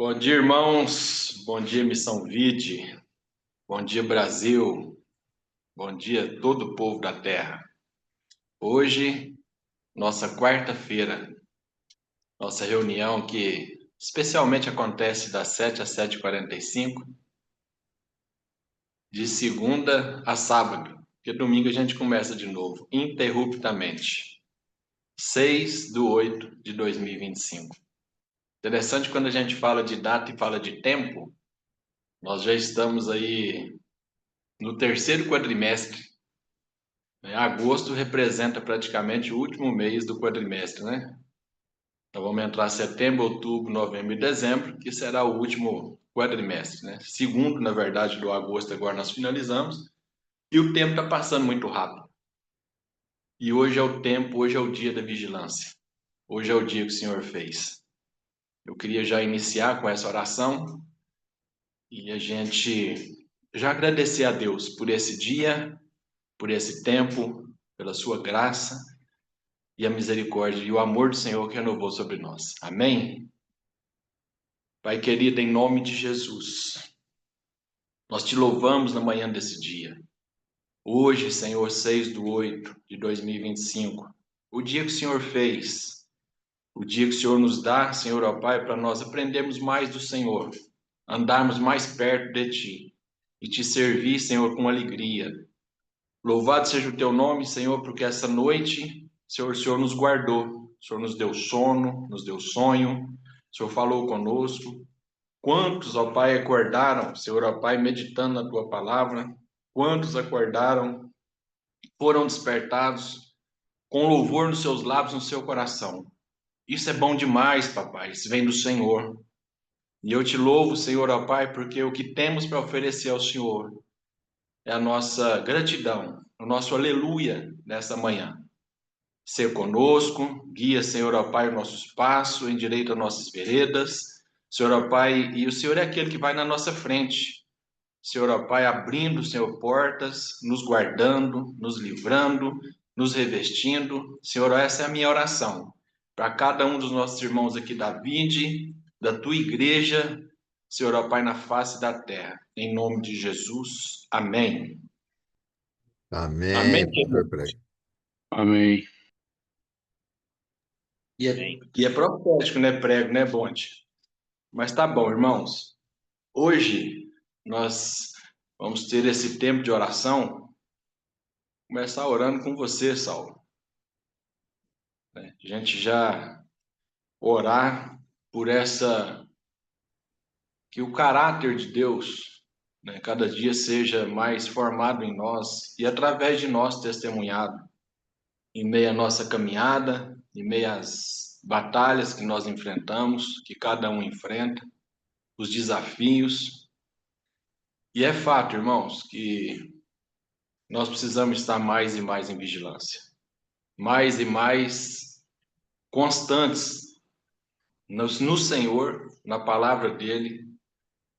Bom dia, irmãos. Bom dia, Missão Vide. Bom dia, Brasil. Bom dia, todo o povo da terra. Hoje, nossa quarta-feira, nossa reunião que especialmente acontece das 7 às 7h45, de segunda a sábado, porque domingo a gente começa de novo, interruptamente. 6/8/2025. Interessante quando a gente fala de data e fala de tempo, nós já estamos aí no terceiro quadrimestre. Agosto representa praticamente o último mês do quadrimestre, né? Então vamos entrar setembro, outubro, novembro e dezembro, que será o último quadrimestre, né? Segundo, na verdade, do agosto agora nós finalizamos, e o tempo está passando muito rápido. E hoje é o tempo, hoje é o dia da vigilância. Hoje é o dia que o Senhor fez. Eu queria já iniciar com essa oração e a gente já agradecer a Deus por esse dia, por esse tempo, pela sua graça e a misericórdia e o amor do Senhor que renovou sobre nós. Amém? Pai querido, em nome de Jesus, nós te louvamos na manhã desse dia. Hoje, Senhor, 6/8/2025, o dia que o Senhor fez, o dia que o Senhor nos dá, Senhor, ó Pai, para nós aprendermos mais do Senhor, andarmos mais perto de Ti e Te servir, Senhor, com alegria. Louvado seja o Teu nome, Senhor, porque essa noite, Senhor, o Senhor nos guardou, o Senhor nos deu sono, nos deu sonho, o Senhor falou conosco. Quantos, ó Pai, acordaram, Senhor, ó Pai, meditando na Tua palavra? Quantos acordaram, foram despertados com louvor nos seus lábios, no seu coração? Isso é bom demais, papai, isso vem do Senhor. E eu te louvo, Senhor, ó Pai, porque o que temos para oferecer ao Senhor é a nossa gratidão, o nosso aleluia nessa manhã. Ser conosco, guia, Senhor, ó Pai, o nosso passo, endireita nossas veredas. Senhor, ó Pai, e o Senhor é aquele que vai na nossa frente. Senhor, ó Pai, abrindo, Senhor, portas, nos guardando, nos livrando, nos revestindo. Senhor, essa é a minha oração para cada um dos nossos irmãos aqui da Vinde, da Tua igreja, Senhor, ó Pai, na face da terra. Em nome de Jesus. Amém. Amém, Amém, pastor querido? Prego. Amém. E é profético, né, prego, né, Bonte? Mas tá bom, irmãos. Hoje nós vamos ter esse tempo de oração. Começar orando com você, Saulo. A gente já orar por essa, que o caráter de Deus, né, cada dia seja mais formado em nós e através de nós testemunhado em meio à nossa caminhada, em meio às batalhas que nós enfrentamos, que cada um enfrenta, os desafios. E é fato, irmãos, que nós precisamos estar mais e mais em vigilância, mais e mais constantes no Senhor, na palavra dele,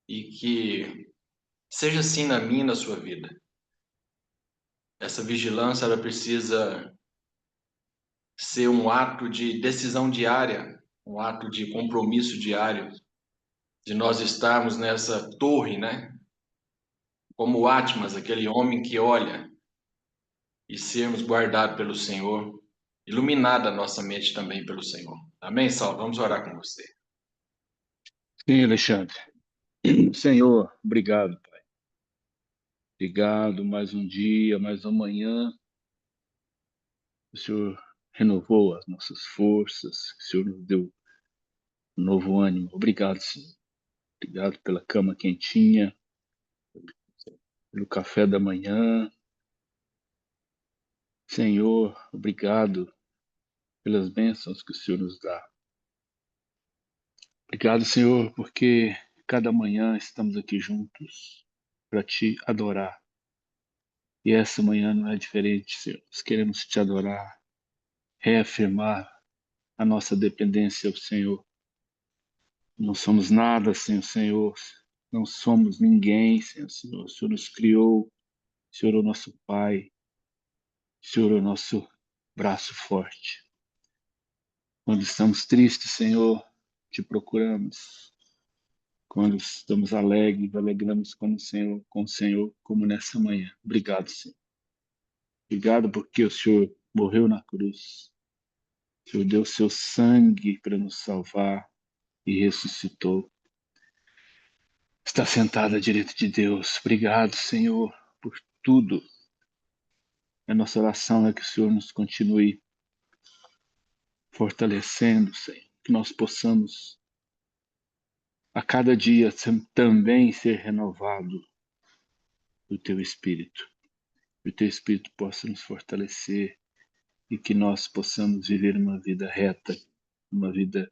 e que seja assim na minha e na sua vida. Essa vigilância, ela precisa ser um ato de decisão diária, um ato de compromisso diário, de nós estarmos nessa torre, né? Como Atmas, aquele homem que olha, e sermos guardados pelo Senhor, iluminada a nossa mente também pelo Senhor. Amém, Saulo? Vamos orar com você. Sim, Alexandre. Senhor, obrigado, Pai. Obrigado, mais um dia, mais uma manhã. O Senhor renovou as nossas forças, o Senhor nos deu um novo ânimo. Obrigado, Senhor. Obrigado pela cama quentinha, pelo café da manhã. Senhor, obrigado pelas bênçãos que o Senhor nos dá. Obrigado, Senhor, porque cada manhã estamos aqui juntos para te adorar. E essa manhã não é diferente, Senhor. Nós queremos te adorar, reafirmar a nossa dependência ao Senhor. Não somos nada sem o Senhor. Não somos ninguém sem o Senhor. O Senhor nos criou. O Senhor é o nosso Pai. O Senhor é o nosso braço forte. Quando estamos tristes, Senhor, te procuramos. quando estamos alegres, alegramos com o Senhor, como nessa manhã. Obrigado, Senhor. Obrigado porque o Senhor morreu na cruz. O Senhor deu seu sangue para nos salvar e ressuscitou. Está sentado à direita de Deus. Obrigado, Senhor, por tudo. A nossa oração é que o Senhor nos continue fortalecendo, Senhor. Que nós possamos a cada dia também ser renovado do Teu Espírito. Que o Teu Espírito possa nos fortalecer e que nós possamos viver uma vida reta, uma vida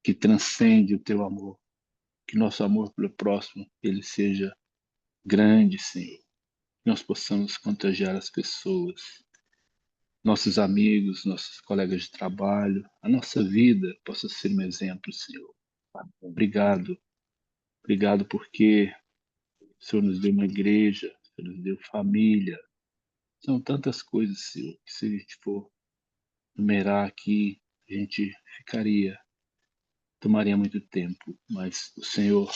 que transcende o Teu amor. Que nosso amor pelo próximo ele seja grande, Senhor. Que nós possamos contagiar as pessoas, nossos amigos, nossos colegas de trabalho, a nossa vida possa ser um exemplo, Senhor. Obrigado. Obrigado porque o Senhor nos deu uma igreja, o Senhor nos deu família. São tantas coisas, Senhor, que se a gente for numerar aqui, a gente tomaria muito tempo, mas o Senhor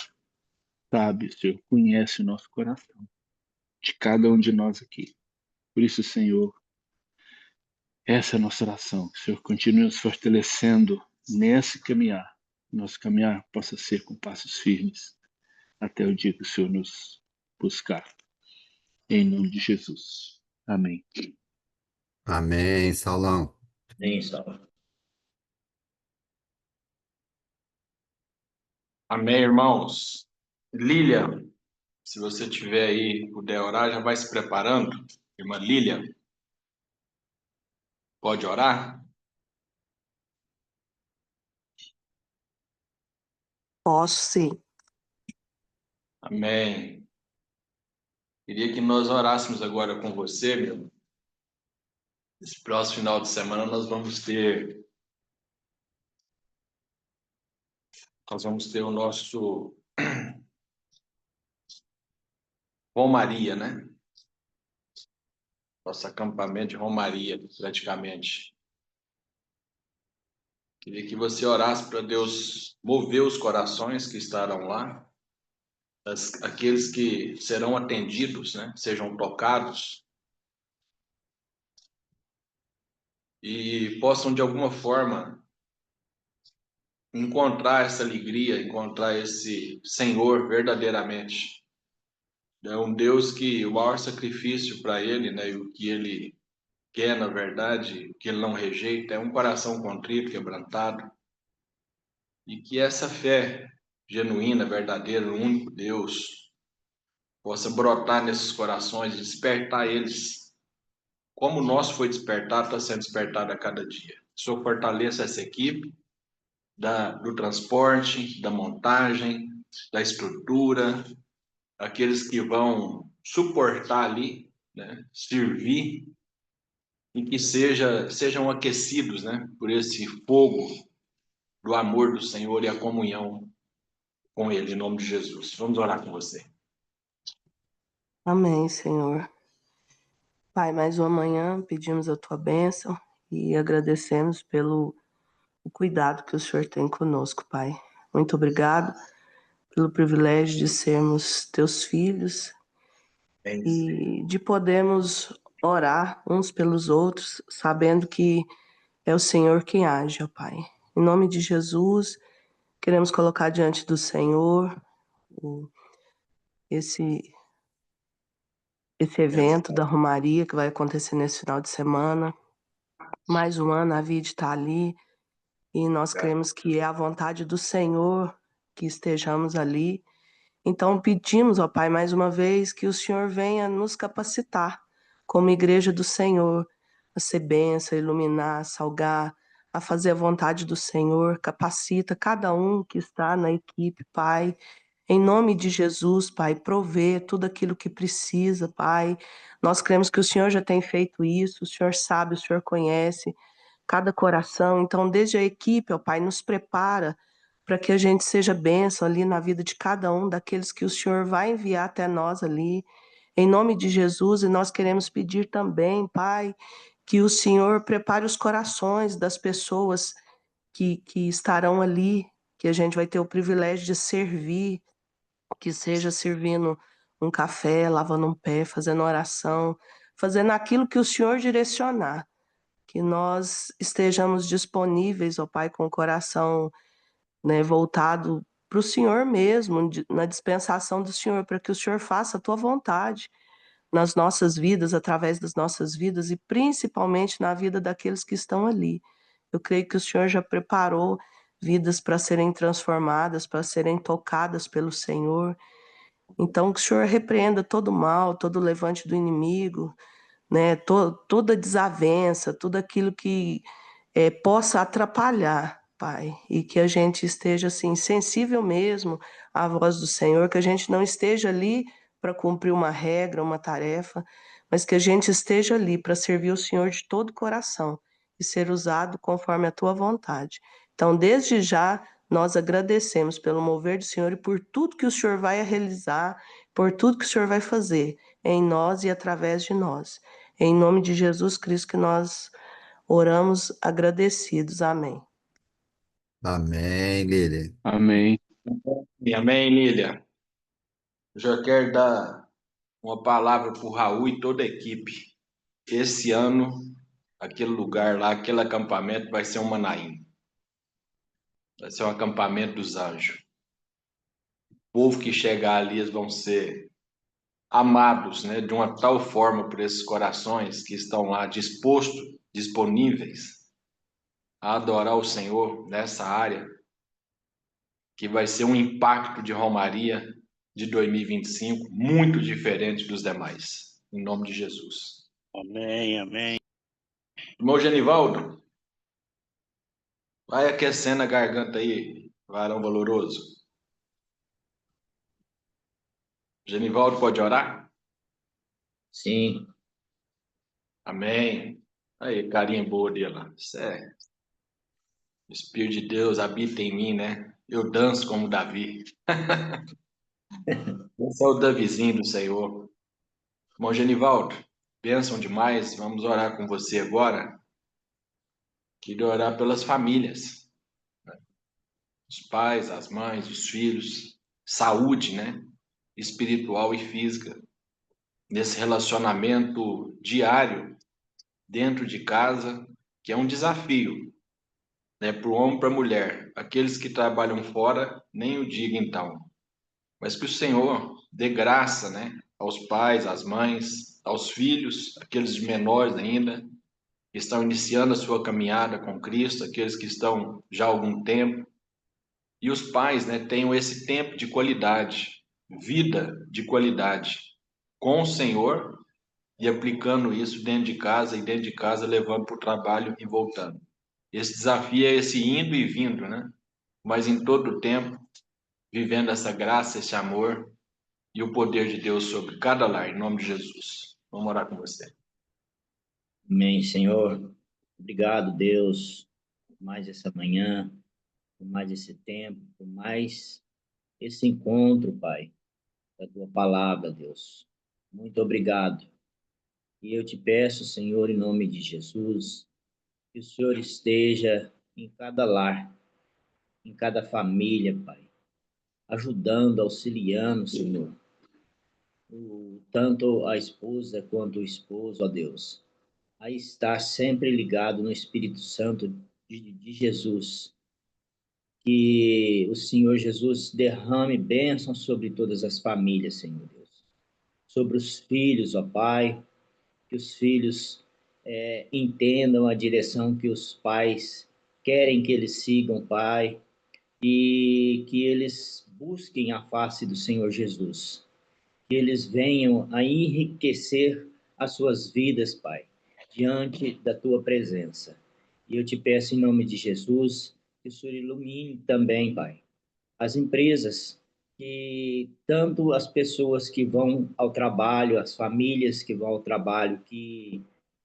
sabe, o Senhor conhece o nosso coração, de cada um de nós aqui. Por isso, Senhor, essa é a nossa oração, que o Senhor continue nos fortalecendo nesse caminhar, nosso caminhar possa ser com passos firmes, até o dia que o Senhor nos buscar. Em nome de Jesus. Amém. Amém, Saulão. Amém, Saulo. Amém, irmãos. Lília, se você tiver aí, puder orar, já vai se preparando. Irmã Lília, pode orar? Posso sim. Amém. Queria que nós orássemos agora com você, meu. Esse próximo final de semana nós vamos ter o nosso Romaria, né? Nosso acampamento de Romaria, praticamente. Queria que você orasse para Deus mover os corações que estarão lá, aqueles que serão atendidos, né? Sejam tocados e possam de alguma forma encontrar essa alegria, encontrar esse Senhor verdadeiramente. É um Deus que o maior sacrifício para ele, né? E o que ele quer, na verdade, que ele não rejeita, é um coração contrito, quebrantado. E que essa fé genuína, verdadeira, no único Deus, possa brotar nesses corações e despertar eles. Como o nosso foi despertado, está sendo despertado a cada dia. O Senhor fortaleça essa equipe do transporte, da montagem, da estrutura, aqueles que vão suportar ali, né, servir, e que sejam aquecidos, né, por esse fogo do amor do Senhor e a comunhão com Ele, em nome de Jesus. Vamos orar com você. Amém, Senhor. Pai, mais uma manhã pedimos a tua bênção e agradecemos pelo o cuidado que o Senhor tem conosco, Pai. Muito obrigado pelo privilégio de sermos teus filhos e de podermos orar uns pelos outros, sabendo que é o Senhor quem age, ó Pai. Em nome de Jesus, queremos colocar diante do Senhor esse evento da Romaria que vai acontecer nesse final de semana. Mais um ano a vida está ali e nós cremos que é a vontade do Senhor que estejamos ali. Então pedimos, ó Pai, mais uma vez que o Senhor venha nos capacitar como igreja do Senhor, a ser bênção, a iluminar, a salgar, a fazer a vontade do Senhor. Capacita cada um que está na equipe, Pai. Em nome de Jesus, Pai, provê tudo aquilo que precisa, Pai. Nós cremos que o Senhor já tem feito isso, o Senhor sabe, o Senhor conhece cada coração. Então, desde a equipe, ó Pai, nos prepara para que a gente seja bênção ali na vida de cada um daqueles que o Senhor vai enviar até nós ali. Em nome de Jesus, e nós queremos pedir também, Pai, que o Senhor prepare os corações das pessoas que estarão ali que a gente vai ter o privilégio de servir, que seja servindo um café, lavando um pé, fazendo oração, fazendo aquilo que o Senhor direcionar, que nós estejamos disponíveis, ó Pai, com o coração, né, voltado para o Senhor mesmo, na dispensação do Senhor, para que o Senhor faça a tua vontade nas nossas vidas, através das nossas vidas e principalmente na vida daqueles que estão ali. Eu creio que o Senhor já preparou vidas para serem transformadas, para serem tocadas pelo Senhor. Então, que o Senhor repreenda todo mal, todo levante do inimigo, né? Toda desavença, tudo aquilo que possa atrapalhar, Pai, e que a gente esteja assim sensível mesmo à voz do Senhor, que a gente não esteja ali para cumprir uma regra, uma tarefa, mas que a gente esteja ali para servir o Senhor de todo o coração e ser usado conforme a tua vontade. Então, desde já, nós agradecemos pelo mover do Senhor e por tudo que o Senhor vai realizar, por tudo que o Senhor vai fazer em nós e através de nós. Em nome de Jesus Cristo que nós oramos agradecidos. Amém. Amém, Lília. Amém. E amém, Lília. Eu já quero dar uma palavra para o Raul e toda a equipe. Esse ano, aquele lugar lá, aquele acampamento vai ser um Manaim. Vai ser um acampamento dos anjos. O povo que chegar ali, eles vão ser amados, né, de uma tal forma por esses corações que estão lá dispostos, disponíveis a adorar o Senhor nessa área, que vai ser um impacto de Romaria de 2025 muito diferente dos demais. Em nome de Jesus. Amém, amém. Irmão Genivaldo, vai aquecendo a garganta aí, varão valoroso. Genivaldo, pode orar? Sim, Amém. Aí, carinha boa dele lá. O Espírito de Deus habita em mim, né? Eu danço como Davi. Esse é o Davizinho do Senhor. Irmão Genivaldo, bênção demais. Vamos orar com você agora. Queria orar pelas famílias. Os pais, as mães, os filhos. Saúde, né? Espiritual e física. Nesse relacionamento diário, dentro de casa, que é um desafio, né? Para o homem e para a mulher. Aqueles que trabalham fora, nem o diga então. Mas que o Senhor dê graça, né, aos pais, às mães, aos filhos, aqueles de menores ainda, que estão iniciando a sua caminhada com Cristo, aqueles que estão já há algum tempo. E os pais, né, tenham esse tempo de qualidade, vida de qualidade com o Senhor e aplicando isso dentro de casa e dentro de casa levando para o trabalho e voltando. Esse desafio é esse indo e vindo, né? Mas em todo o tempo, vivendo essa graça, esse amor e o poder de Deus sobre cada lar, em nome de Jesus. Vamos orar com você. amém, Senhor. Obrigado, Deus, por mais essa manhã, por mais esse tempo, por mais esse encontro, Pai, da tua palavra, Deus. Muito obrigado. E eu te peço, Senhor, em nome de Jesus, que o Senhor esteja em cada lar, em cada família, Pai, ajudando, auxiliando, Senhor, tanto a esposa quanto o esposo, ó Deus, a estar sempre ligado no Espírito Santo de Jesus. Que o Senhor Jesus derrame bênçãos sobre todas as famílias, Senhor Deus. Sobre os filhos, ó Pai, que os filhos entendam a direção que os pais querem que eles sigam, Pai, e que eles busquem a face do Senhor Jesus. Que eles venham a enriquecer as suas vidas, Pai, diante da tua presença. E eu te peço em nome de Jesus que o Senhor ilumine também, Pai, as empresas, que tanto as pessoas que vão ao trabalho, as famílias que vão ao trabalho, que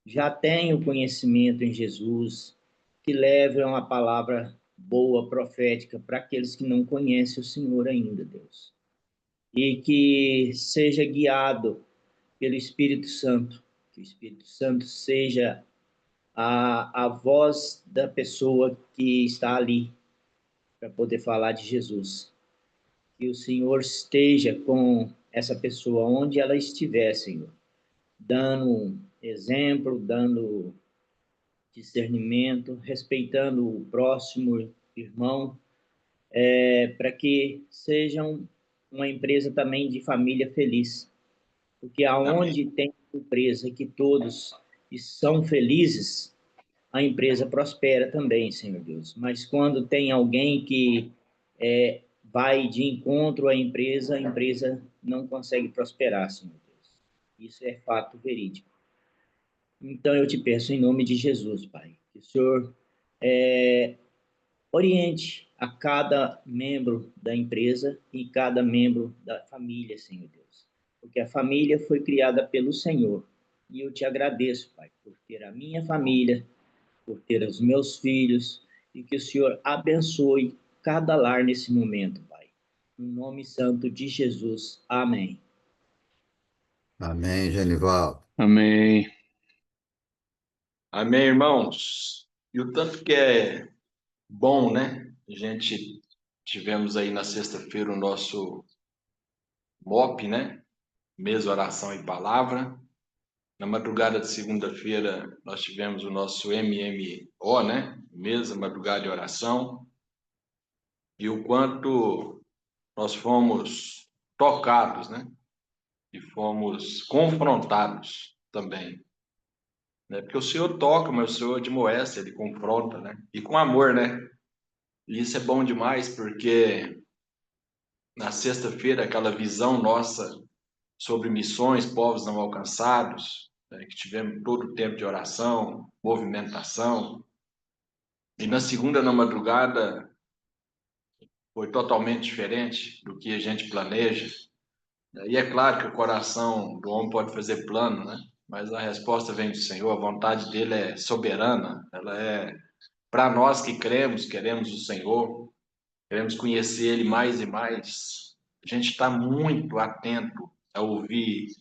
já têm o conhecimento em Jesus, que levam a palavra boa, profética, para aqueles que não conhecem o Senhor ainda, Deus. E que seja guiado pelo Espírito Santo, que o Espírito Santo seja a voz da pessoa que está ali, para poder falar de Jesus. Que o Senhor esteja com essa pessoa onde ela estiver, Senhor, dando exemplo, dando discernimento, respeitando o próximo irmão, para que sejam uma empresa também de família feliz. Porque aonde tem empresa que todos são felizes, a empresa prospera também, Senhor Deus. Mas quando tem alguém que vai de encontro à empresa, a empresa não consegue prosperar, Senhor Deus. Isso é fato verídico. Então, eu te peço em nome de Jesus, Pai, que o Senhor oriente a cada membro da empresa e cada membro da família, Senhor Deus. Porque a família foi criada pelo Senhor. E eu te agradeço, Pai, por ter a minha família, por ter os meus filhos, e que o Senhor abençoe cada lar nesse momento, Pai. No nome santo de Jesus. Amém. Amém, Genivaldo. Amém. Amém, irmãos. E o tanto que é bom, né? A gente tivemos aí na sexta-feira o nosso MOP, né? Mesa, oração e palavra. Na madrugada de segunda-feira, nós tivemos o nosso MMO, né? Mesa, madrugada e oração. E o quanto nós fomos tocados, né? E fomos confrontados também. Né? Porque o Senhor toca, mas o Senhor admoesta, ele confronta, né? E com amor, né? E isso é bom demais, porque na sexta-feira, aquela visão nossa sobre missões, povos não alcançados, né? Que tivemos todo o tempo de oração, movimentação. E na segunda, na madrugada, foi totalmente diferente do que a gente planeja. E é claro que o coração do homem pode fazer plano, né? Mas a resposta vem do Senhor, a vontade dele é soberana, ela é para nós que cremos, queremos o Senhor, queremos conhecer ele mais e mais. A gente está muito atento a ouvir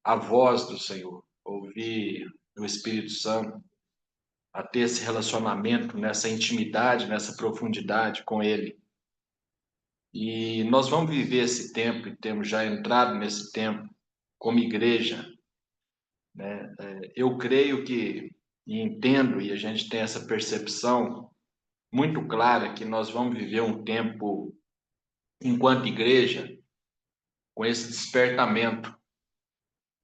a voz do Senhor, ouvir o Espírito Santo, a ter esse relacionamento, nessa intimidade, nessa profundidade com ele. E nós vamos viver esse tempo, e temos já entrado nesse tempo como igreja, né? Eu creio que, e entendo, e a gente tem essa percepção muito clara que nós vamos viver um tempo, enquanto igreja, com esse despertamento,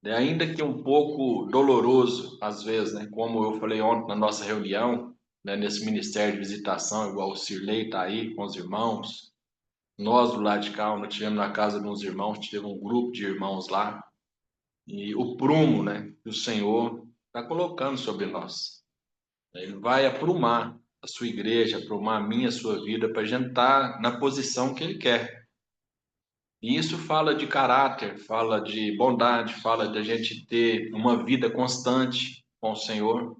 né? Ainda que um pouco doloroso, às vezes, né? Como eu falei ontem na nossa reunião, né? Nesse ministério de visitação, igual o Cirlei está aí com os irmãos, nós do lado de cá, nós tivemos na casa de uns irmãos, tivemos um grupo de irmãos lá, e o prumo, né? Que o Senhor está colocando sobre nós. Ele vai aprumar a sua igreja, aprumar a minha, a sua vida, para a gente estar na posição que Ele quer. E isso fala de caráter, fala de bondade, fala de a gente ter uma vida constante com o Senhor.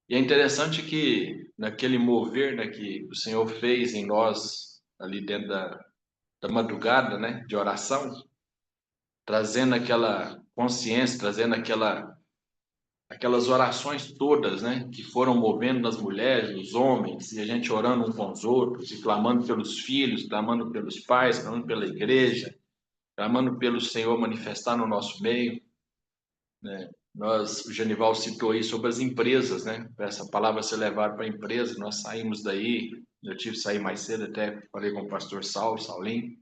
E é interessante que naquele mover, né, que o Senhor fez em nós, ali dentro da madrugada, né, de oração, trazendo aquela consciência, trazendo aquelas orações todas, né, que foram movendo nas mulheres, nos homens, e a gente orando uns com os outros, e clamando pelos filhos, clamando pelos pais, clamando pela igreja, clamando pelo Senhor manifestar no nosso meio, né? O Genival citou aí sobre as empresas, né, para essa palavra ser levada para a empresa. Nós saímos daí, eu tive que sair mais cedo, até falei com o pastor Saulinho,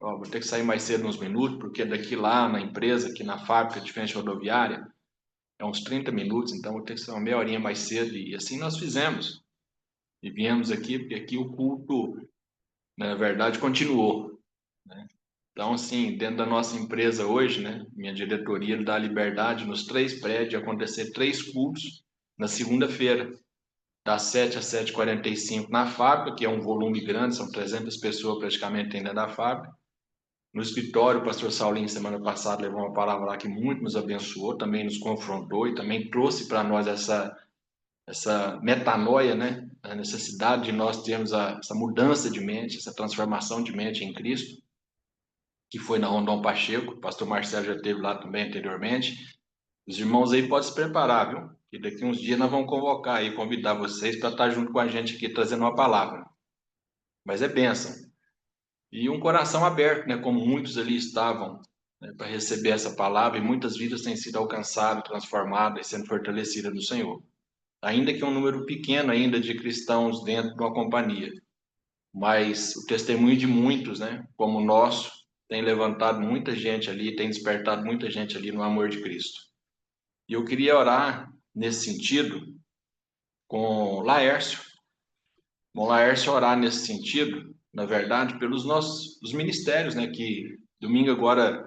vou ter que sair mais cedo uns minutos, porque daqui lá na empresa, aqui na fábrica de frente rodoviária, é uns 30 minutos, então vou ter que sair uma meia horinha mais cedo, e assim nós fizemos. E viemos aqui, porque aqui o culto, na verdade, continuou, né? Então, assim, dentro da nossa empresa hoje, né, minha diretoria dá liberdade nos 3 prédios acontecer 3 cultos na segunda-feira, das 7 às 7h45 na fábrica, que é um volume grande, são 300 pessoas praticamente dentro da fábrica. No escritório, o pastor Saulinho, semana passada, levou uma palavra lá que muito nos abençoou, também nos confrontou e também trouxe para nós essa metanoia, né? A necessidade de nós termos essa mudança de mente, essa transformação de mente em Cristo, que foi na Rondon Pacheco, o pastor Marcelo já esteve lá também anteriormente. Os irmãos aí podem se preparar, viu? Que daqui uns dias nós vamos convocar aí, convidar vocês para estar junto com a gente aqui, trazendo uma palavra. mas é bênção. E um coração aberto, né, como muitos ali estavam, né, para receber essa palavra, e muitas vidas têm sido alcançadas, transformadas e sendo fortalecidas no Senhor. Ainda que um número pequeno ainda de cristãos dentro de uma companhia, mas o testemunho de muitos, né, como o nosso, tem levantado muita gente ali, tem despertado muita gente ali no amor de Cristo. E eu queria orar nesse sentido com Laércio. Bom, Laércio orar nesse sentido, na verdade, pelos nossos os ministérios, né, que domingo agora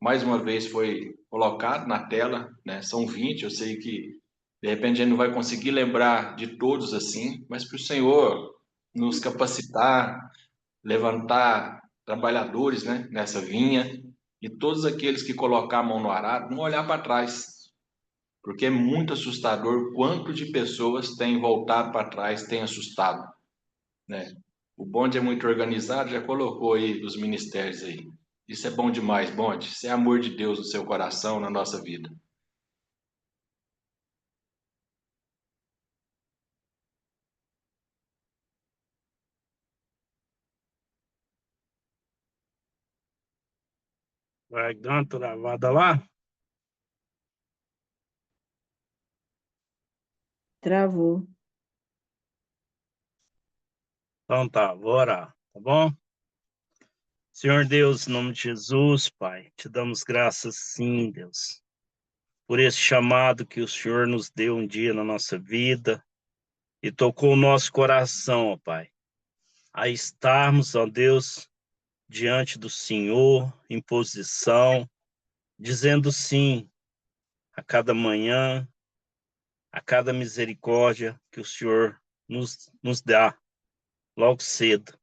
mais uma vez foi colocado na tela, né? São 20, eu sei que de repente a gente não vai conseguir lembrar de todos assim, mas para o Senhor nos capacitar, levantar trabalhadores, né, nessa vinha, e todos aqueles que colocar a mão no arado, não olhar para trás, porque é muito assustador quanto de pessoas têm voltado para trás, têm assustado, né? O bonde é muito organizado, já colocou aí os ministérios aí. Isso é bom demais, bonde. Isso é amor de Deus no seu coração, na nossa vida. Vai dar uma travada lá? Travou. Então tá, vou orar, tá bom? Senhor Deus, em nome de Jesus, Pai, te damos graças sim, Deus, por esse chamado que o Senhor nos deu um dia na nossa vida e tocou o nosso coração, ó Pai, a estarmos, ó Deus, diante do Senhor, em posição, dizendo sim a cada manhã, a cada misericórdia que o Senhor nos dá logo cedo,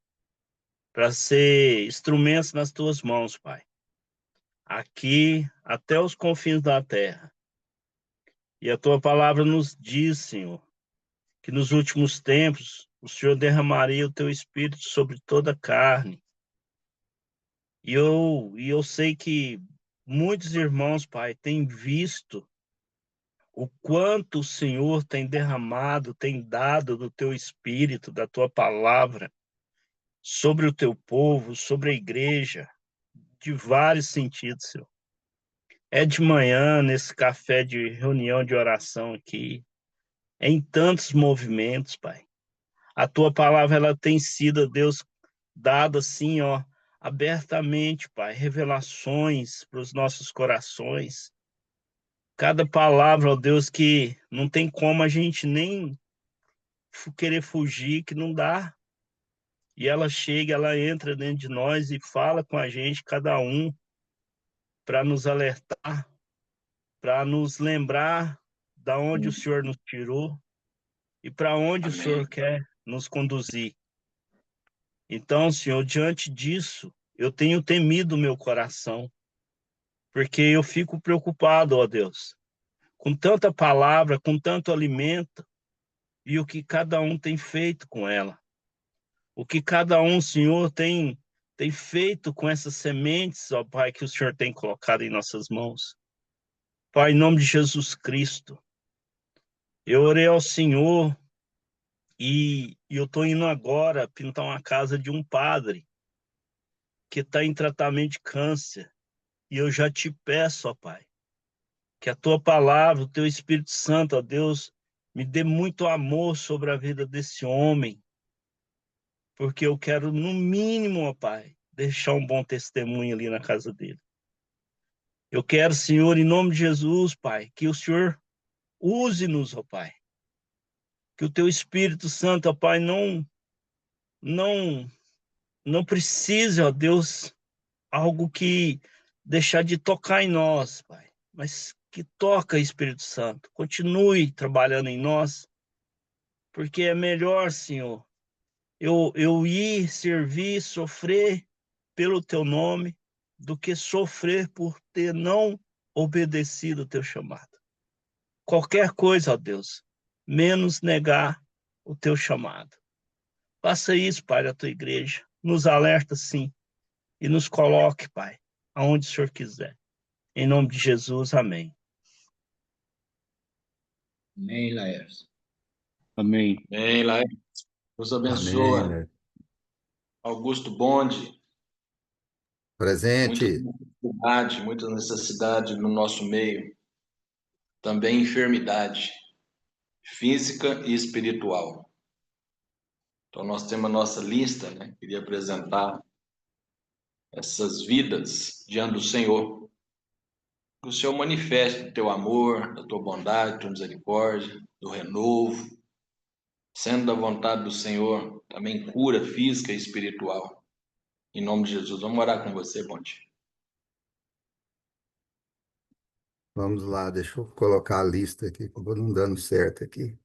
para ser instrumentos nas tuas mãos, Pai, aqui até os confins da terra. E a tua palavra nos diz, Senhor, que nos últimos tempos o Senhor derramaria o teu espírito sobre toda a carne. E eu sei que muitos irmãos, Pai, têm visto o quanto o Senhor tem derramado, tem dado do teu espírito, da tua palavra, sobre o teu povo, sobre a igreja, de vários sentidos, Senhor. É de manhã, nesse café de reunião de oração aqui, em tantos movimentos, Pai. A tua palavra, ela tem sido, Deus, dada assim, ó, abertamente, Pai, revelações para os nossos corações. Cada palavra, ó Deus, que não tem como a gente nem querer fugir, que não dá. E ela chega, ela entra dentro de nós e fala com a gente, cada um, para nos alertar, para nos lembrar da onde o Senhor nos tirou e para onde o Amém. Senhor quer nos conduzir. Então, Senhor, diante disso, eu tenho temido o meu coração, porque eu fico preocupado, ó Deus, com tanta palavra, com tanto alimento, e o que cada um tem feito com ela. O que cada um, Senhor, tem feito com essas sementes, ó Pai, que o Senhor tem colocado em nossas mãos. Pai, em nome de Jesus Cristo, eu orei ao Senhor e eu estou indo agora pintar uma casa de um padre que está em tratamento de câncer. E eu já te peço, ó Pai, que a tua palavra, o teu Espírito Santo, ó Deus, me dê muito amor sobre a vida desse homem, porque eu quero, no mínimo, ó Pai, deixar um bom testemunho ali na casa dele. Eu quero, Senhor, em nome de Jesus, Pai, que o Senhor use-nos, ó Pai, que o teu Espírito Santo, ó Pai, não, não precise, ó Deus, algo que deixar de tocar em nós, Pai, mas que toca, Espírito Santo, continue trabalhando em nós, porque é melhor, Senhor, eu ir servir, sofrer pelo teu nome, do que sofrer por ter não obedecido o teu chamado. Qualquer coisa, ó Deus, menos negar o teu chamado. Faça isso, Pai, da tua igreja. Nos alerta, sim, e nos coloque, Pai, aonde o Senhor quiser. Em nome de Jesus, amém. Amém, Laércio. Amém. Amém, Laércio. Deus Amém, abençoa. né? Augusto Bonde, Presente. muita necessidade no nosso meio. Também enfermidade física e espiritual. Então, nós temos a nossa lista, né? Queria apresentar essas vidas diante do Senhor. Que o Senhor manifeste o teu amor, a tua bondade, a tua misericórdia, do renovo, sendo da vontade do Senhor, também cura física e espiritual. Em nome de Jesus, vamos orar com você, Ponte. Vamos lá, deixa eu colocar a lista aqui, que eu vou não dando certo aqui.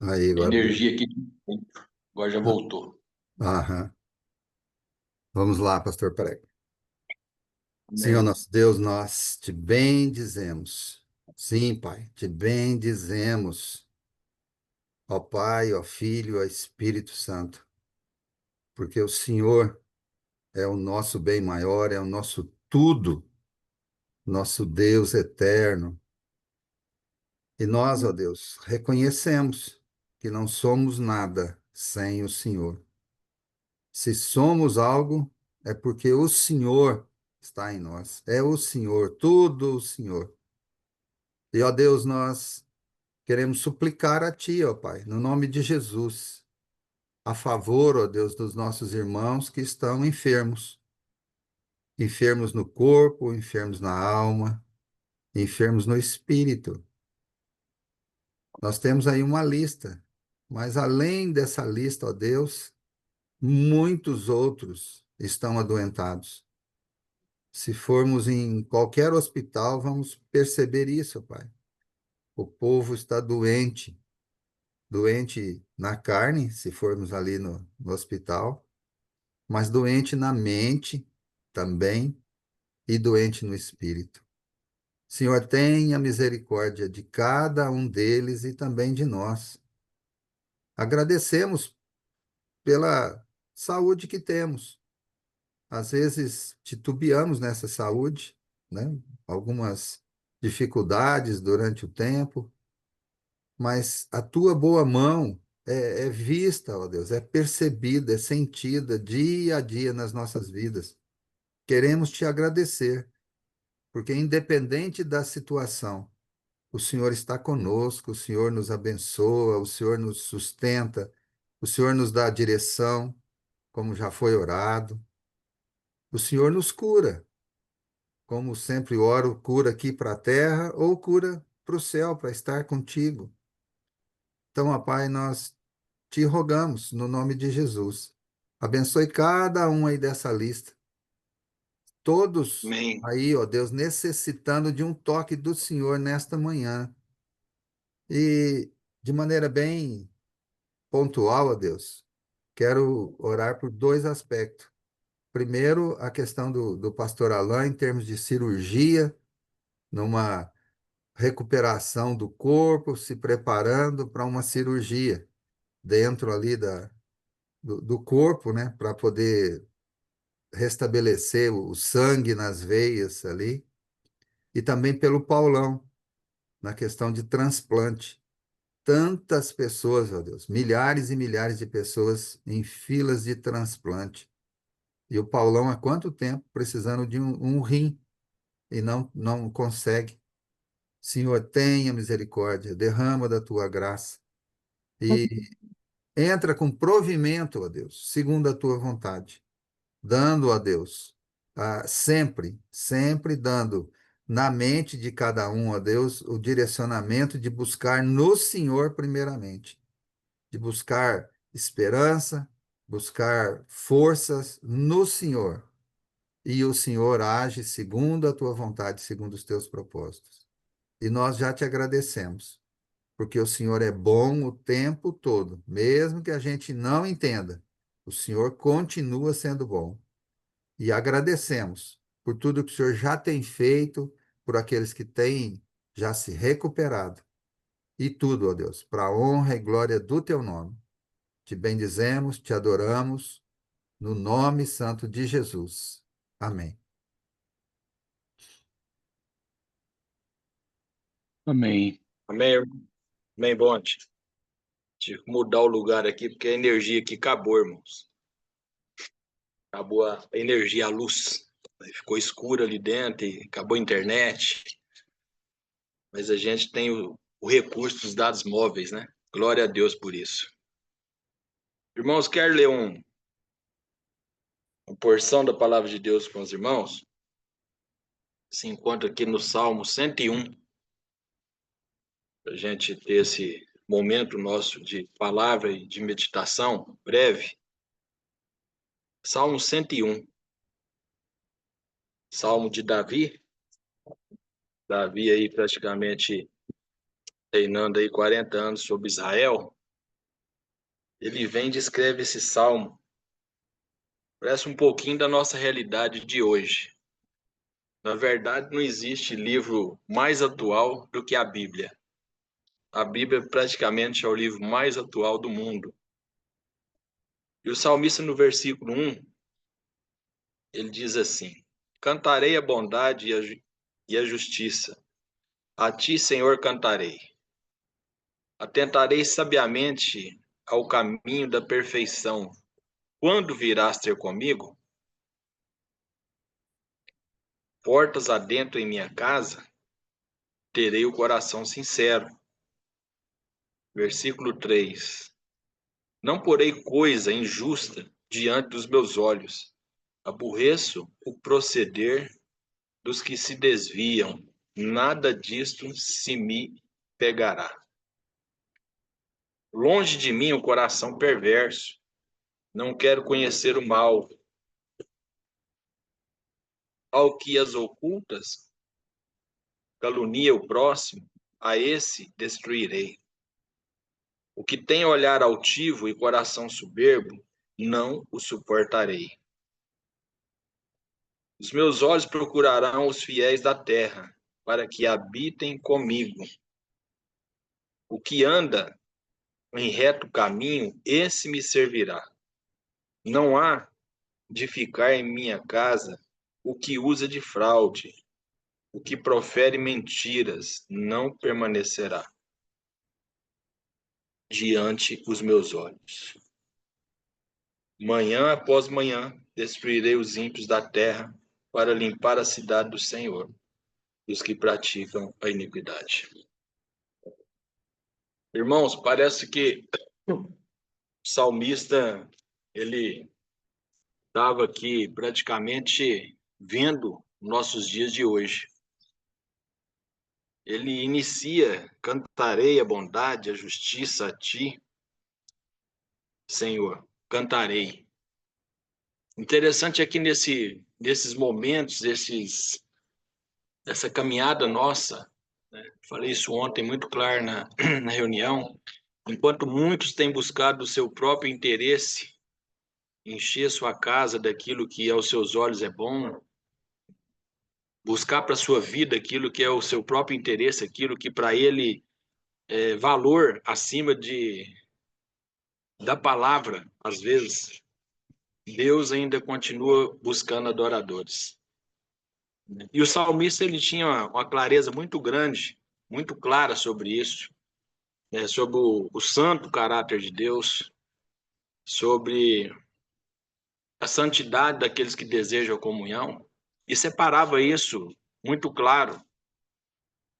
Aí, agora deu. Energia aqui, agora já voltou. Aham. Vamos lá, pastor Prego. Senhor Amém. nosso Deus, nós te bendizemos. Sim, Pai, te bendizemos. Ó Pai, ó Filho, ó Espírito Santo, porque o Senhor é o nosso bem maior, é o nosso tudo, nosso Deus eterno. E nós, ó Deus, reconhecemos que não somos nada sem o Senhor. Se somos algo, é porque o Senhor está em nós. É o Senhor, tudo o Senhor. E, ó Deus, nós queremos suplicar a Ti, ó Pai, no nome de Jesus, a favor, ó Deus, dos nossos irmãos que estão enfermos. Enfermos no corpo, enfermos na alma, enfermos no espírito. Nós temos aí uma lista, mas além dessa lista, ó Deus, muitos outros estão adoentados. Se formos em qualquer hospital, vamos perceber isso, Pai. O povo está doente, doente na carne, se formos ali no hospital, mas doente na mente também e doente no espírito. Senhor, tenha misericórdia de cada um deles e também de nós. Agradecemos pela saúde que temos. Às vezes titubeamos nessa saúde, né? Algumas dificuldades durante o tempo, mas a tua boa mão é vista, ó Deus, é percebida, é sentida dia a dia nas nossas vidas. Queremos te agradecer, porque independente da situação, o Senhor está conosco, o Senhor nos abençoa, o Senhor nos sustenta, o Senhor nos dá a direção, como já foi orado. O Senhor nos cura, como sempre oro, cura aqui para a terra ou cura para o céu, para estar contigo. Então, ó Pai, nós te rogamos, no nome de Jesus, abençoe cada um aí dessa lista. Todos Amém. aí, ó Deus, necessitando de um toque do Senhor nesta manhã. E de maneira bem pontual, ó Deus, quero orar por dois aspectos. Primeiro, a questão do pastor Alain, em termos de cirurgia, numa recuperação do corpo, se preparando para uma cirurgia dentro ali do corpo, né, para poder restabelecer o sangue nas veias ali, e também pelo Paulão, na questão de transplante. Tantas pessoas, ó Deus, milhares e milhares de pessoas em filas de transplante. E o Paulão, há quanto tempo precisando de um rim e não consegue. Senhor, tenha misericórdia, derrama da tua graça e entra com provimento, ó Deus, segundo a tua vontade, dando a Deus, sempre, sempre dando na mente de cada um, ó Deus, o direcionamento de buscar no Senhor primeiramente, de buscar esperança, buscar forças no Senhor. E o Senhor age segundo a tua vontade, segundo os teus propósitos. E nós já te agradecemos, porque o Senhor é bom o tempo todo, mesmo que a gente não entenda, o Senhor continua sendo bom. E agradecemos por tudo que o Senhor já tem feito, por aqueles que têm já se recuperado. E tudo, ó Deus, para a honra e glória do teu nome. Te bendizemos, te adoramos, no nome santo de Jesus. Amém. Amém. Amém, amém, Bonte. Tive que mudar o lugar aqui, porque a energia aqui acabou, irmãos. Acabou a energia, a luz. Ficou escuro ali dentro e acabou a internet. Mas a gente tem o recurso dos dados móveis, né? Glória a Deus por isso. Irmãos, quero ler uma porção da palavra de Deus com os irmãos. Se encontra aqui no Salmo 101. Para a gente ter esse momento nosso de palavra e de meditação breve. Salmo 101. Salmo de Davi. Davi aí praticamente reinando aí 40 anos sobre Israel. Ele vem e descreve esse salmo. Parece um pouquinho da nossa realidade de hoje. Na verdade, não existe livro mais atual do que a Bíblia. A Bíblia praticamente é o livro mais atual do mundo. E o salmista, no versículo 1, ele diz assim: Cantarei a bondade e a justiça. A ti, Senhor, cantarei. Atentarei sabiamente ao caminho da perfeição. Quando virás ter comigo? Portas adentro em minha casa, terei o coração sincero. Versículo 3. Não porei coisa injusta diante dos meus olhos. Aborreço o proceder dos que se desviam. Nada disto se me pegará. Longe de mim o coração perverso. Não quero conhecer o mal. Ao que as ocultas, calunia o próximo, a esse destruirei. O que tem olhar altivo e coração soberbo, não o suportarei. Os meus olhos procurarão os fiéis da terra, para que habitem comigo. O que anda em reto caminho, esse me servirá. Não há de ficar em minha casa o que usa de fraude, o que profere mentiras, não permanecerá diante os meus olhos. Manhã após manhã, destruirei os ímpios da terra para limpar a cidade do Senhor, os que praticam a iniquidade. Irmãos, parece que o salmista, ele estava aqui praticamente vendo nossos dias de hoje. Ele inicia: cantarei a bondade, a justiça a ti, Senhor, cantarei. Interessante é que nesses momentos, essa caminhada nossa, né? Falei isso ontem muito claro na reunião, enquanto muitos têm buscado o seu próprio interesse, encher sua casa daquilo que aos seus olhos é bom, buscar para a sua vida aquilo que é o seu próprio interesse, aquilo que para ele é valor acima da palavra, às vezes, Deus ainda continua buscando adoradores. E o salmista, ele tinha uma clareza muito grande, muito clara sobre isso, né, sobre o santo caráter de Deus, sobre a santidade daqueles que desejam a comunhão, e separava isso muito claro,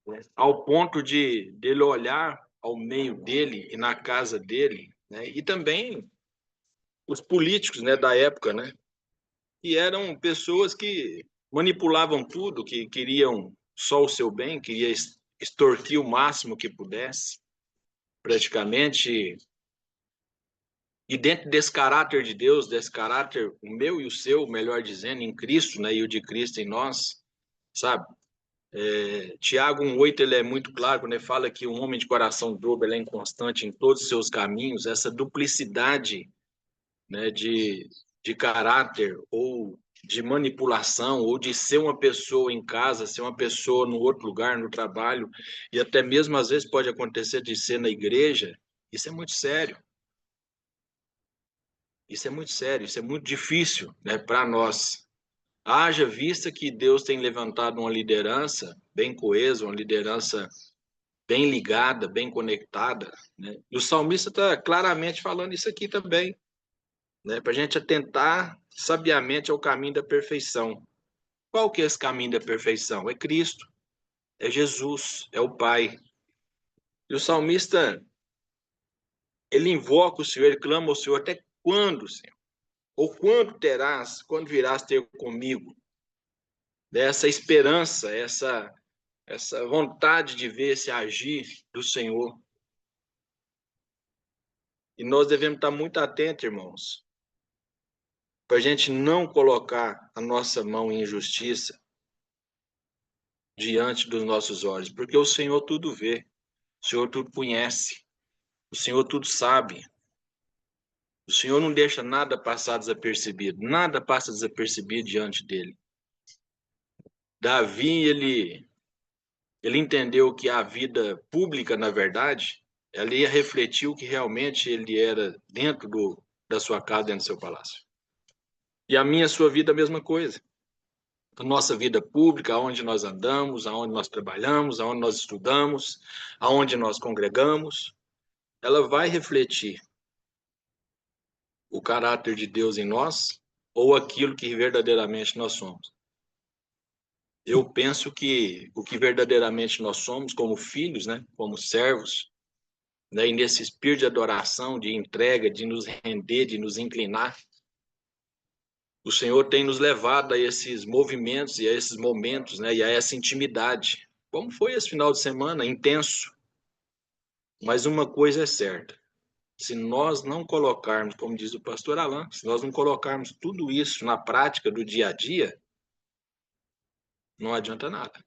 né, ao ponto de dele olhar ao meio dele e na casa dele, né, e também os políticos, né, da época, né, que eram pessoas que manipulavam tudo, que queriam só o seu bem, queria extorquir o máximo que pudesse, praticamente. E dentro desse caráter de Deus, desse caráter, o meu e o seu, melhor dizendo, em Cristo, né, e o de Cristo em nós, sabe? Tiago 1,8, ele é muito claro quando ele fala que um homem de coração dobro, ele é inconstante em todos os seus caminhos. Essa duplicidade, né, de caráter ou de manipulação, ou de ser uma pessoa em casa, ser uma pessoa no outro lugar, no trabalho, e até mesmo às vezes pode acontecer de ser na igreja, isso é muito sério. Isso é muito sério, isso é muito difícil, né, para nós. Haja vista que Deus tem levantado uma liderança bem coesa, uma liderança bem ligada, bem conectada, né? E o salmista está claramente falando isso aqui também, né? Para a gente atentar sabiamente ao caminho da perfeição. Qual que é esse caminho da perfeição? É Cristo, é Jesus, é o Pai. E o salmista, ele invoca o Senhor, ele clama ao Senhor: até quando, Senhor? Ou quando terás, quando virás ter comigo? Dessa esperança, essa vontade de ver esse agir do Senhor. E nós devemos estar muito atentos, irmãos, para a gente não colocar a nossa mão em injustiça diante dos nossos olhos, porque o Senhor tudo vê, o Senhor tudo conhece, o Senhor tudo sabe. O Senhor não deixa nada passar desapercebido, nada passa desapercebido diante dele. Davi, ele entendeu que a vida pública, na verdade, ela ia refletir o que realmente ele era dentro da sua casa, dentro do seu palácio. E a minha, a sua vida, a mesma coisa. A nossa vida pública, aonde nós andamos, aonde nós trabalhamos, aonde nós estudamos, aonde nós congregamos, ela vai refletir o caráter de Deus em nós ou aquilo que verdadeiramente nós somos. Eu penso que o que verdadeiramente nós somos como filhos, né, como servos, né, e nesse espírito de adoração, de entrega, de nos render, de nos inclinar, o Senhor tem nos levado a esses movimentos e a esses momentos, né, e a essa intimidade. Como foi esse final de semana? Intenso. Mas uma coisa é certa: se nós não colocarmos, como diz o pastor Alain, se nós não colocarmos tudo isso na prática do dia a dia, não adianta nada.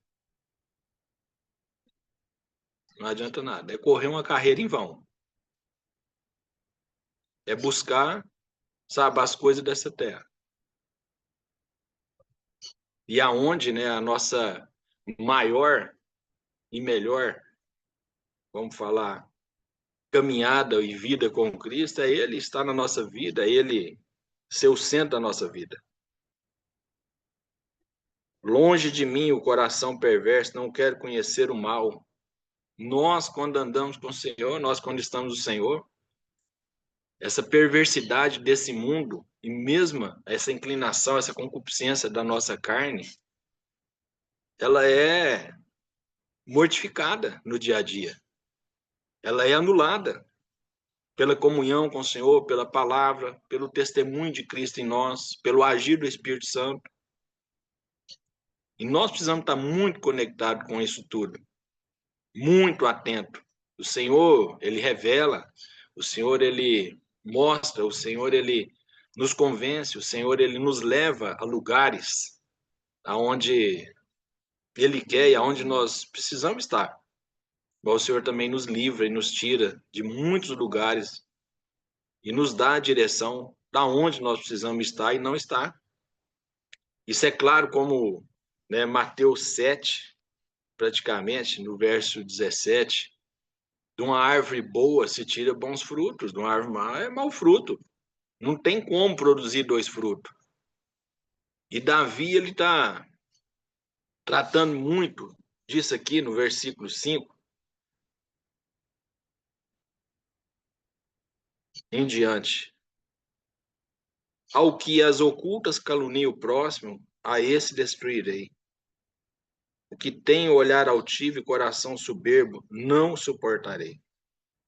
Não adianta nada. É correr uma carreira em vão. É buscar, sabe, as coisas dessa terra. E aonde, né, a nossa maior e melhor, vamos falar, caminhada e vida com Cristo, é Ele estar na nossa vida, é Ele ser o centro da nossa vida. Longe de mim o coração perverso, não quero conhecer o mal. Nós, quando andamos com o Senhor, nós, quando estamos no Senhor, essa perversidade desse mundo, e mesmo essa inclinação, essa concupiscência da nossa carne, ela é mortificada no dia a dia. Ela é anulada pela comunhão com o Senhor, pela palavra, pelo testemunho de Cristo em nós, pelo agir do Espírito Santo. E nós precisamos estar muito conectados com isso tudo, muito atento. O Senhor, Ele revela, o Senhor, Ele mostra, o Senhor, Ele nos convence, o Senhor, Ele nos leva a lugares aonde Ele quer e aonde nós precisamos estar. O Senhor também nos livra e nos tira de muitos lugares e nos dá a direção da onde nós precisamos estar e não estar. Isso é claro como, né, Mateus 7, praticamente, no verso 17, de uma árvore boa se tira bons frutos, de uma árvore má é mau fruto. Não tem como produzir dois frutos. E Davi, ele está tratando muito disso aqui no versículo 5 em diante. Ao que as ocultas caluniam o próximo, a esse destruirei. O que tem olhar altivo e coração soberbo, não suportarei.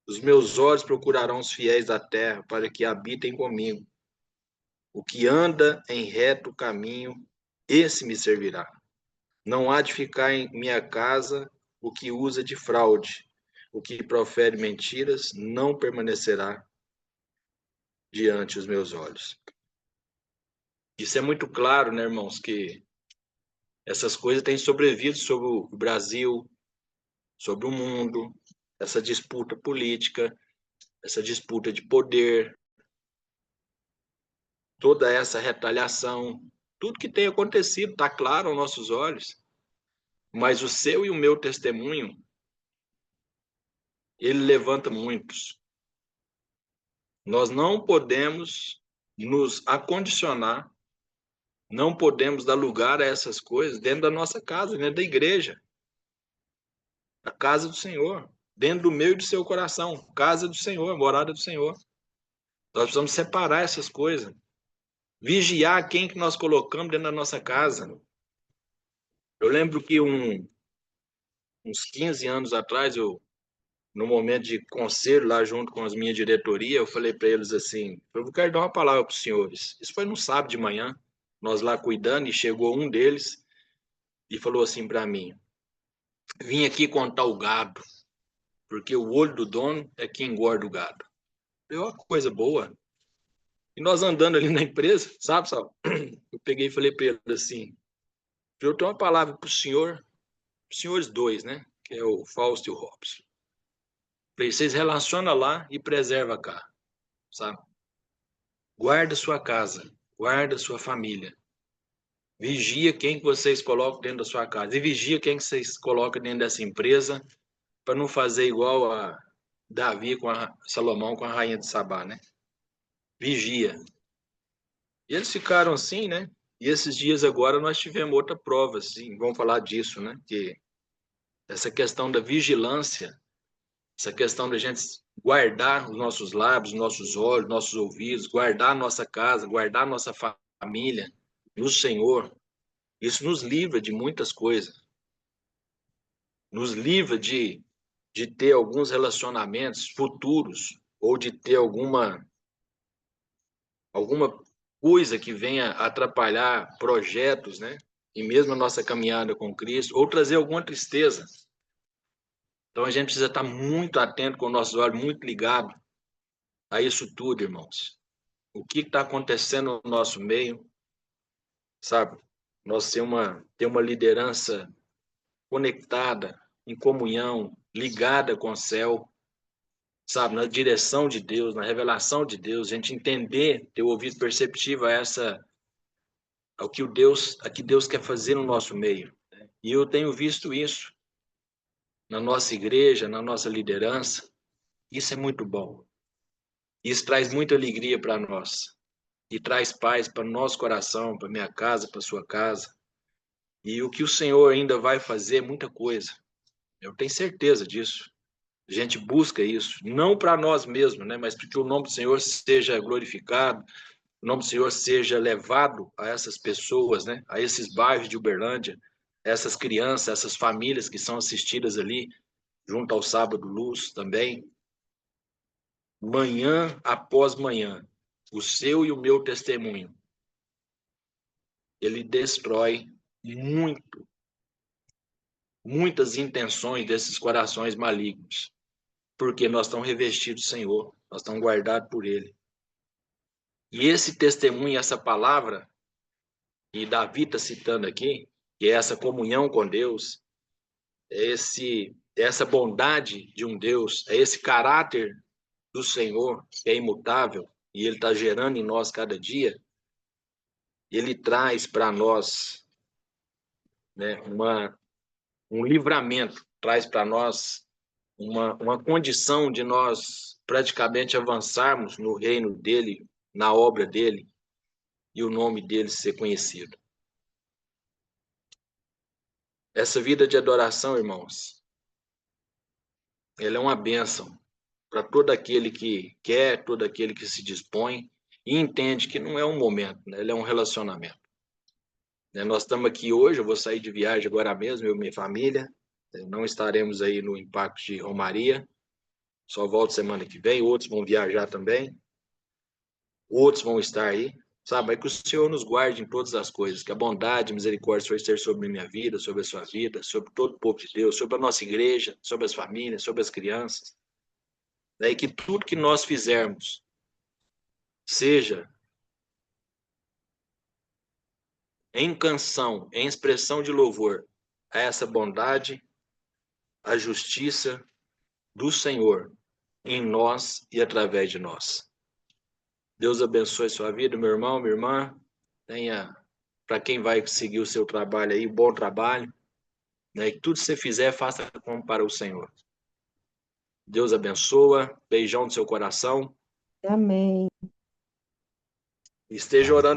Os meus olhos procurarão os fiéis da terra, para que habitem comigo. O que anda em reto caminho, esse me servirá. Não há de ficar em minha casa o que usa de fraude. O que profere mentiras não permanecerá diante dos meus olhos. Isso é muito claro, né, irmãos, que essas coisas têm sobrevivido sobre o Brasil, sobre o mundo, essa disputa política, essa disputa de poder, toda essa retaliação, tudo que tem acontecido está claro aos nossos olhos, mas o seu e o meu testemunho, ele levanta muitos. Nós não podemos nos acondicionar, não podemos dar lugar a essas coisas dentro da nossa casa, dentro da igreja. A casa do Senhor, dentro do meio do seu coração, casa do Senhor, morada do Senhor. Nós precisamos separar essas coisas. Vigiar quem que nós colocamos dentro da nossa casa. Eu lembro que uns 15 anos atrás, no momento de conselho lá junto com as minhas diretoria, eu falei para eles assim, eu quero dar uma palavra para os senhores. Isso foi no sábado de manhã, nós lá cuidando, e chegou um deles e falou assim para mim, vim aqui contar o gado, porque o olho do dono é que engorda o gado. É uma coisa boa. E nós andando ali na empresa, sabe? Eu peguei e falei para ele assim, eu tenho uma palavra para o senhor, os senhores dois, né? Que é o Fausto e o Robson. Falei, vocês relacionam lá e preserva cá, sabe? Guarda sua casa, guarda sua família. Vigia quem que vocês colocam dentro da sua casa. E vigia quem que vocês colocam dentro dessa empresa, para não fazer igual a Davi com a Salomão com a rainha de Sabá, né? Vigia. E eles ficaram assim, né? E esses dias agora nós tivemos outra prova, assim, vamos falar disso, né? Que essa questão da vigilância, essa questão da gente guardar os nossos lábios, nossos olhos, nossos ouvidos, guardar a nossa casa, guardar a nossa família no Senhor, isso nos livra de muitas coisas. Nos livra de ter alguns relacionamentos futuros ou de ter alguma coisa que venha atrapalhar projetos, né? E mesmo a nossa caminhada com Cristo, ou trazer alguma tristeza. Então a gente precisa estar muito atento com o nosso olho, muito ligado a isso tudo, irmãos. O que está acontecendo no nosso meio, sabe? Nós ter uma liderança conectada, em comunhão, ligada com o céu, sabe? Na direção de Deus, na revelação de Deus, a gente entender, ter o ouvido perceptivo ao que Deus quer fazer no nosso meio. E eu tenho visto isso na nossa igreja, na nossa liderança. Isso é muito bom. Isso traz muita alegria para nós. E traz paz para o nosso coração, para minha casa, para sua casa. E o que o Senhor ainda vai fazer, muita coisa. Eu tenho certeza disso. A gente busca isso, não para nós mesmos, né? Mas para que o nome do Senhor seja glorificado, o nome do Senhor seja levado a essas pessoas, né? A esses bairros de Uberlândia, essas crianças, essas famílias que são assistidas ali, junto ao Sábado Luz também. Manhã após manhã, o seu e o meu testemunho, ele destrói muitas intenções desses corações malignos, porque nós estamos revestidos do Senhor, nós estamos guardados por Ele. E esse testemunho, essa palavra, que Davi está citando aqui, que é essa comunhão com Deus, é essa bondade de um Deus, é esse caráter do Senhor, que é imutável, e Ele está gerando em nós cada dia, Ele traz para nós, né, um livramento, traz para nós uma condição de nós praticamente avançarmos no reino dEle, na obra dEle, e o nome dEle ser conhecido. Essa vida de adoração, irmãos, ela é uma bênção para todo aquele que quer, todo aquele que se dispõe e entende que não é um momento, né? Ele é um relacionamento. Nós estamos aqui hoje, eu vou sair de viagem agora mesmo, eu e minha família, não estaremos aí no Impacto de Romaria, só volto semana que vem, outros vão viajar também, outros vão estar aí, sabe? É que o Senhor nos guarde em todas as coisas, que a bondade e misericórdia vai ser sobre a minha vida, sobre a sua vida, sobre todo o povo de Deus, sobre a nossa igreja, sobre as famílias, sobre as crianças, e que tudo que nós fizermos seja em canção, em expressão de louvor a essa bondade, a justiça do Senhor em nós e através de nós. Deus abençoe sua vida, meu irmão, minha irmã. Tenha, para quem vai seguir o seu trabalho aí, bom trabalho, né? E tudo que você fizer, faça como para o Senhor. Deus abençoa, beijão no seu coração. Amém. Esteja orando